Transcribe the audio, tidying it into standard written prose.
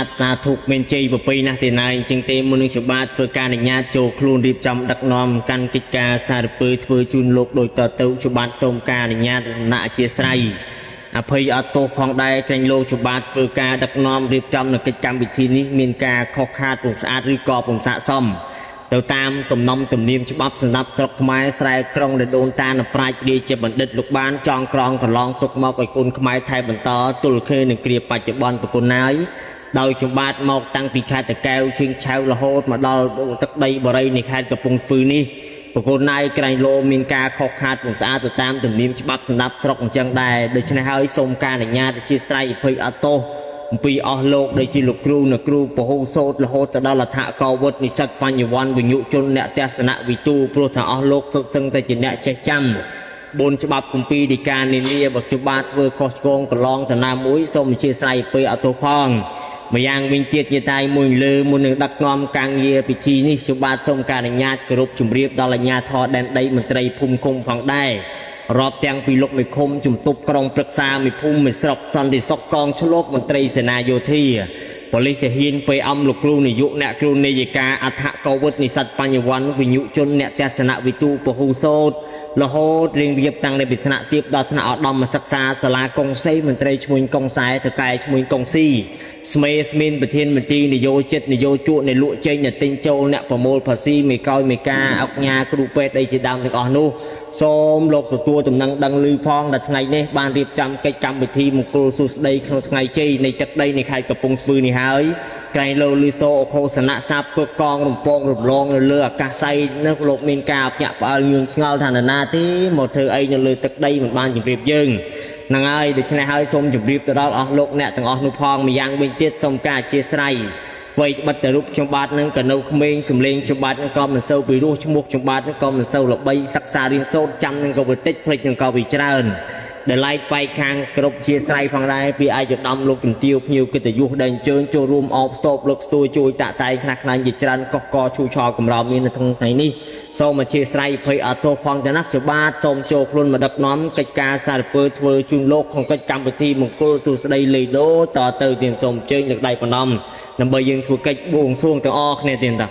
បាទសាធុមានជ័យប្រពៃណាស់ទេណាចឹងទេមុននឹងច្បាប់ធ្វើការអនុញ្ញាតចូលខ្លួនរៀបចំដឹកនាំកាន់កិច្ចការសារពើធ្វើជូនលោកដោយតទៅច្បាប់សូមការអនុញ្ញាតណាអធិស្ស្រ័យអភ័យអត់ទោសផងដែរក្រែងលោកច្បាប់ធ្វើការដឹកនាំរៀបចំនៅកិច្ចកម្មវិធីនេះមានការខុសខាតពុំស្អាតឬក៏ពុំស័ក្តិសមទៅតាមទំនំទំនៀមច្បាប់សម្រាប់ស្រុកខ្មែរស្រែក្រុងដែលដូនតានៅប្រាជ្ញរាជាបណ្ឌិតលោកបានចងក្រងកន្លងទុកមកឲ្យគុណខ្មែរថែបន្តទល់ឃើញនឹងគ្រាបច្ចុប្បន្នប្រគុណហើយដោយច្បាប់មកតាំងពីខេត្តតាកែវឈៀងឆៅរហូតមកដល់ទឹកដីបរិយនៃខេត្តកំពង់ស្ពឺនេះប្រគុណហើយក្រែងលោមានការខុសខាតពុំស្អាតទៅតាមទំនៀមច្បាប់សម្រាប់ស្រុកអញ្ចឹងដែរដូច្នេះហើយសូមការអនុញ្ញាតអធិស្ឋានអភ័យអត់ទោសអំពីអស់លោកដែលជាលោកគ្រូនៅគ្រូពហុសោតរហូតទៅដល់អដ្ឋកោវុឌ្ឍនិស្សិតបញ្ញវន្តវិញ្ញុជនអ្នកទស្សនវិទូព្រោះថាអស់លោកសុទ្ធសឹងតែជាអ្នកចេះចាំ4ច្បាប់គម្ពីរដីកានានាបច្ចុប្បន្នធ្វើខុសឆ្គងកន្លងទៅណាមួយសូមអធិស្ឋានអភ័យអត់ទោសផងម្យ៉ាងវិញទៀតញាតិមួយលើមុននឹងដឹកនាំការងារពិធីនេះច្បាប់សូមការអនុញ្ញាតគោរពជម្រាបដល់អាជ្ញាធរដែនដីមន្ត្រីភូមិឃុំផងដែររាប់ទាំងពីលោកមេឃុំជំទប់ក្រុងព្រឹក្សាមេភូមិមេស្រុកសន្តិសុខកងឆ្លប់មន្ត្រីសេនាយោធាប៉ូលីសទាហានពេលអំលោកគ្រូនាយកអ្នកគ្រូនាយិកាអដ្ឋកោវុឌ្ឍនិស្សិតបញ្ញវន្តវិញ្ញុជនអ្នកទស្សនវិទូពហុសោតរហូតរៀងរៀបតាំងនៅពីថ្នាក់ទាបដល់ថ្នាក់ឧត្តមសិក្សាសាលាកុងសីមន្ត្រីឈ្មោះកុងសែទៅកែឈ្មោះកុងស៊ីស្មេស្មានប្រធានមន្ត្រីនយោជិតនយោជកនៃលក់ចេញអ្នកទិញចូលអ្នកប្រមូលភាស៊ីមេកោយមេការអុកញ៉ាគ្រូពេទ្យអីជាដើមទាំងអស់នោះសូមលោកទទួលដំណឹងដឹងឮផងដល់ថ្ងៃនេះបានរៀបចំកិច្ចកម្មវិធីមង្គលសួស្តីក្នុងថ្ងៃជ័យនៃទឹកដីនៃខេត្តកំពង់ស្ពឺនេះហើយក្រែងលោលឺសូអខោសនៈសាបពើកងរំពងរំលងនៅលើអាកាសស័យនោះលោកមានការភ្ញាក់ផ្អើលញឿនឆ្ងល់ថានរណាទេមកធ្វើអីនៅលើទឹកដីមិនបានជម្រាបយើងហ្នឹងហើយដូច្នេះហើយសូមជម្រាបទៅដល់អស់លោកអ្នកទាំងអស់នោះផងម្យ៉ាងវិញទៀតសូមការអធិស្ឋានវ័យបិទតែរូបចំបាតនឹងក៏នៅក្មេងសំលេងចំបាតនឹងក៏មិនសូវពីរោះឈ្មោះចំបាតនឹងក៏មិនសូវល្បីសិក្សារៀនសូត្រចាំនឹងក៏វិតិចភ្លេចនឹងក៏វិច្រើនដែលឡែកបែកខាងគ្រប់ជាស្រ័យផងដែរពីឯកឧត្តមលោកជំទាវភ្ញៀវកិត្តិយសដែលអញ្ជើញចូលរួមអបស្ទប់លើកស្ទួយជួយតាក់តែងខ្លះខ្លាំងជាច្រើនកកកឈូឆរកំរោមមាននៅក្នុងថ្ងៃនេះសូមអធិស្ឋានអភ័យអត់ទោសផងទៅណាជាបាទសូមចូលខ្លួនមកដឹកនាំកិច្ចការសារពើធ្វើជូនលោកក្នុងកិច្ចកម្មវិធីមង្គលសួស្តីលេដូតទៅទៀតសូមអញ្ជើញលើកដៃបណ្ដំដើម្បីយើងធ្វើកិច្ចបួងសួងទាំងអស់គ្នាទៀតតា